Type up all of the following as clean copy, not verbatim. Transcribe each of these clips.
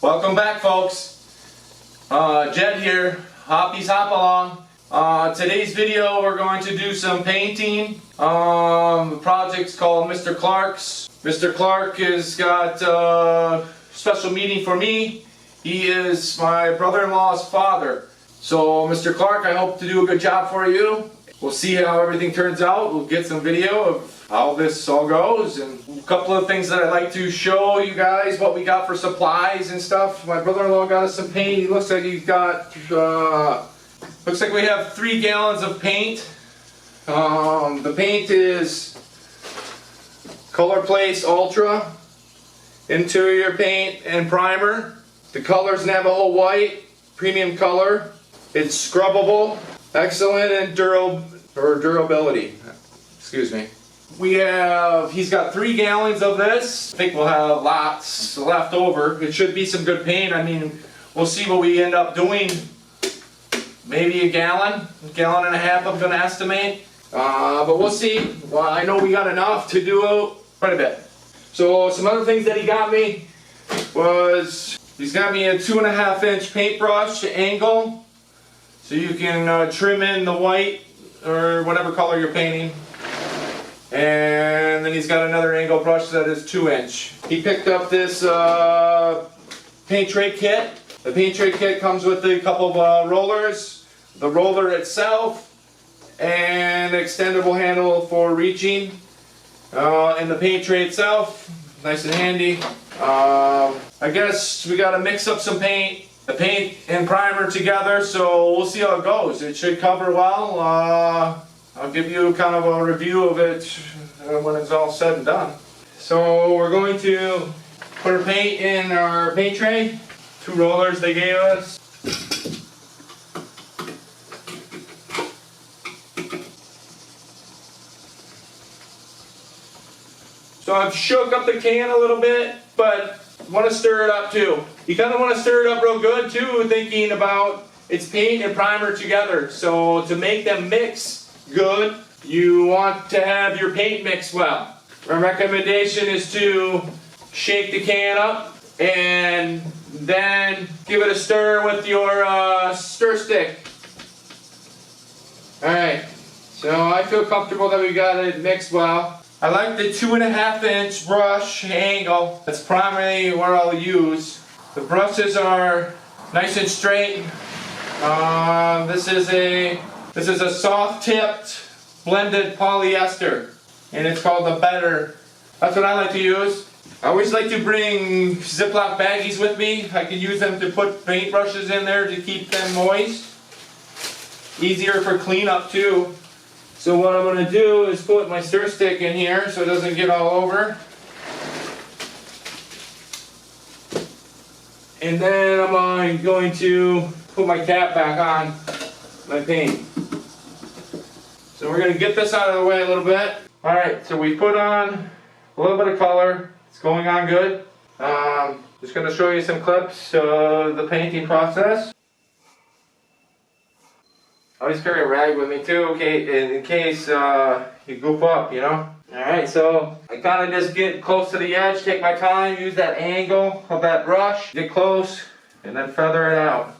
Welcome back, folks. Jed here, Hoppe's Hop Along. Today's video we're going to do some painting. The project's called Mr. Clark's. Mr. Clark has got a special meeting for me. He is my brother-in-law's father. So Mr. Clark, I hope to do a good job for you. We'll see how everything turns out. We'll get some video of how this all goes and a couple of things that I'd like to show you guys, what we got for supplies and stuff. My brother-in-law got us some paint. He looks like he's got, looks like we have 3 gallons of paint. The paint is Color Place Ultra interior paint and primer. The color's Navajo White, premium color. It's scrubbable, excellent in durability. Excuse me. He's got 3 gallons of this. I think we'll have lots left over. It should be some good paint. I mean, we'll see what we end up doing. Maybe a gallon and a half I'm gonna estimate. But we'll see. Well, I know we got enough to do quite a bit. So some other things that he got me was, he's got me a 2.5 inch paintbrush angle. So you can trim in the white or whatever color you're painting. And then he's got another angle brush that is 2 inch. He picked up this paint tray kit. The paint tray kit comes with a couple of rollers, the roller itself, and an extendable handle for reaching. And the paint tray itself, nice and handy. I guess we got to mix up some paint, the paint and primer together, so we'll see how it goes. It should cover well. I'll give you kind of a review of it when it's all said and done. So we're going to put our paint in our paint tray. 2 rollers they gave us. So I've shook up the can a little bit, but want to stir it up too. You kind of want to stir it up real good too, thinking about it's paint and primer together. So to make them mix good, you want to have your paint mix well. My recommendation is to shake the can up and then give it a stir with your stir stick. Alright, so I feel comfortable that we got it mixed well. I like the 2.5 inch brush angle. That's primarily what I'll use. The brushes are nice and straight. This is a soft tipped blended polyester, and it's called the Better. That's what I like to use. I always like to bring Ziploc baggies with me. I can use them to put paintbrushes in there to keep them moist. Easier for cleanup too. So what I'm going to do is put my stir stick in here so it doesn't get all over. And then I'm going to put my cap back on my paint. So we're going to get this out of the way a little bit. Alright, so we put on a little bit of color. It's going on good. Just going to show you some clips of the painting process. I always carry a rag with me too, okay, in case you goof up, you know. Alright, so I kind of just get close to the edge, take my time, use that angle of that brush, get close, and then feather it out.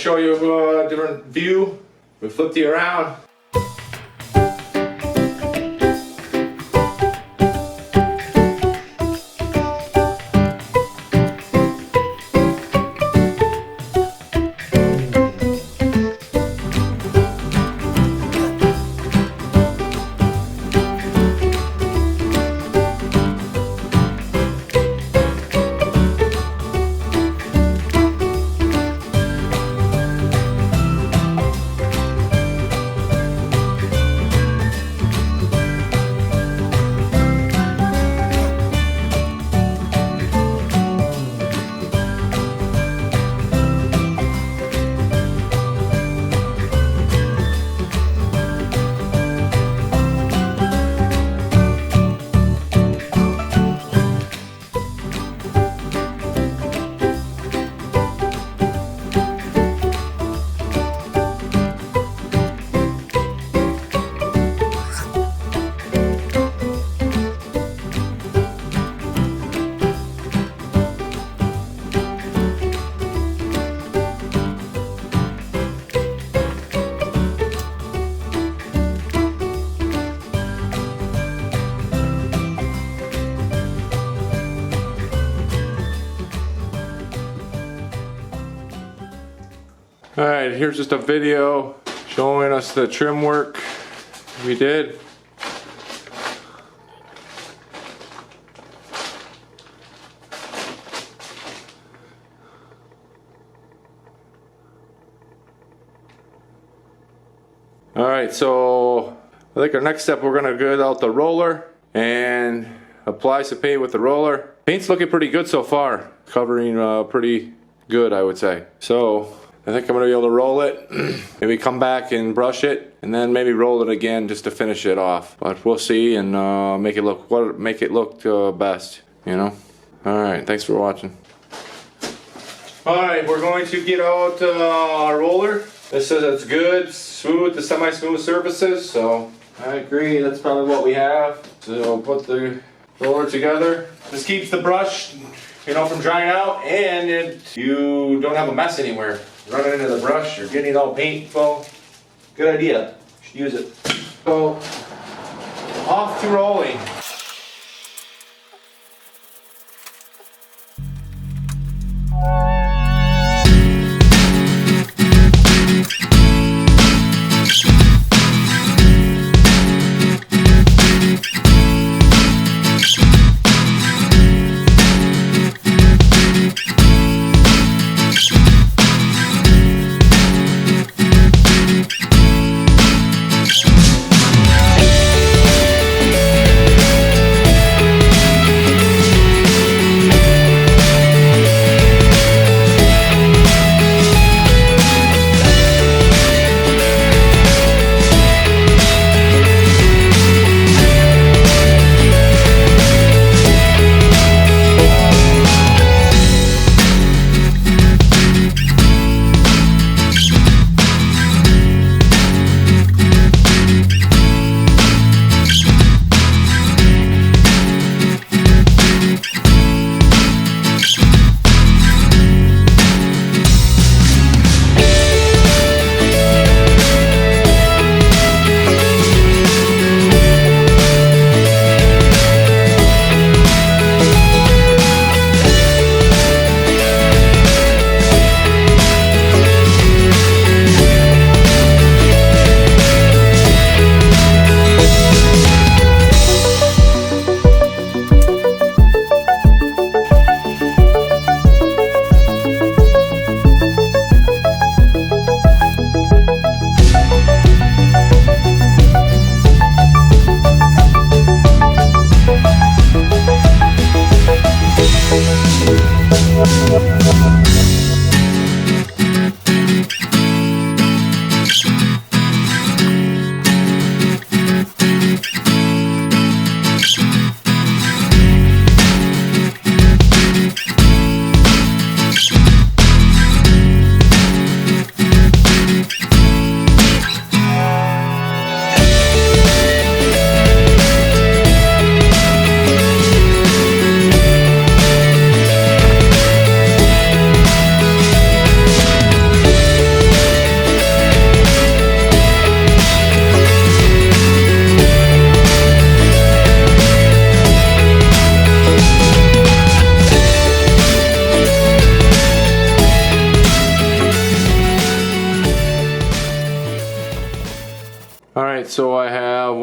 show you a different view. We flipped you around. Alright, here's just a video showing us the trim work we did. Alright, so I think our next step, we're going to get out the roller and apply some paint with the roller. Paint's looking pretty good so far, covering pretty good, I would say. So I think I'm going to be able to roll it, maybe come back and brush it, and then maybe roll it again just to finish it off. But we'll see and make it look best, you know. All right, thanks for watching. All right, we're going to get out our roller. This says it's good, smooth to semi-smooth surfaces, so I agree. That's probably what we have. So put the roller together. This keeps the brush, you know, from drying out, and you don't have a mess anywhere. Running into the brush or getting it all painful. Good idea. You should use it. So, off to rolling.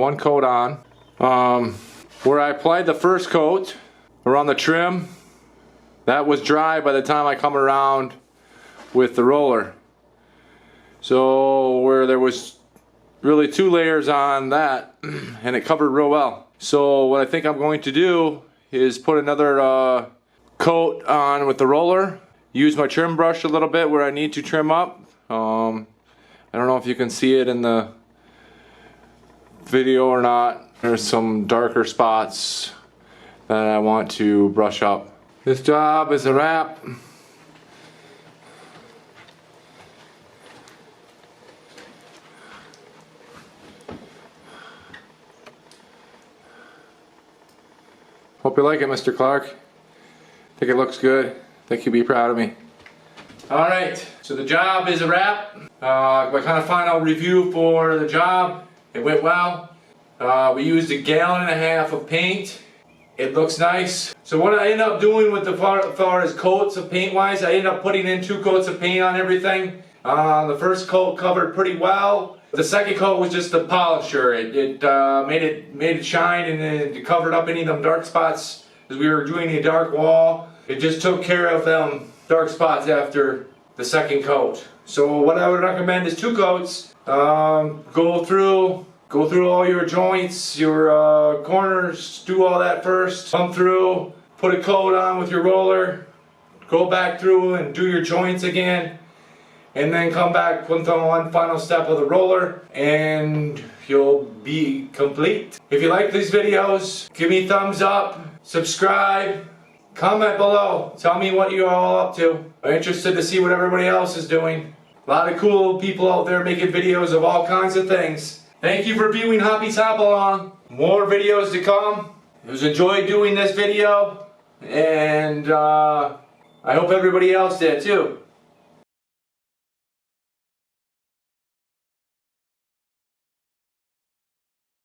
one coat on. Where I applied the first coat around the trim, that was dry by the time I come around with the roller. So where there was really 2 layers on that, and it covered real well. So what I think I'm going to do is put another coat on with the roller, use my trim brush a little bit where I need to trim up. I don't know if you can see it in the video or not. There's some darker spots that I want to brush up. This job is a wrap. Hope you like it, Mr. Clark. Think it looks good. Think you'll be proud of me. Alright, so the job is a wrap. My kind of final review for the job. It went well. We used 1.5 gallons of paint. It looks nice. So what I ended up doing with the far as coats of paint wise, I ended up putting in 2 coats of paint on everything. The first coat covered pretty well. The second coat was just the polisher. It made it shine, and it covered up any of them dark spots as we were doing a dark wall. It just took care of them dark spots after the second coat. So what I would recommend is 2 coats. Go through all your joints, your corners, do all that first. Come through, put a coat on with your roller, go back through and do your joints again, and then come back with the one final step of the roller, and you'll be complete. If you like these videos, give me a thumbs up, subscribe, comment below, tell me what you're all up to. I'm interested to see what everybody else is doing. A lot of cool people out there making videos of all kinds of things. Thank you for viewing Hoppe's Hop Along. More videos to come. It was enjoyed doing this video, and I hope everybody else did too.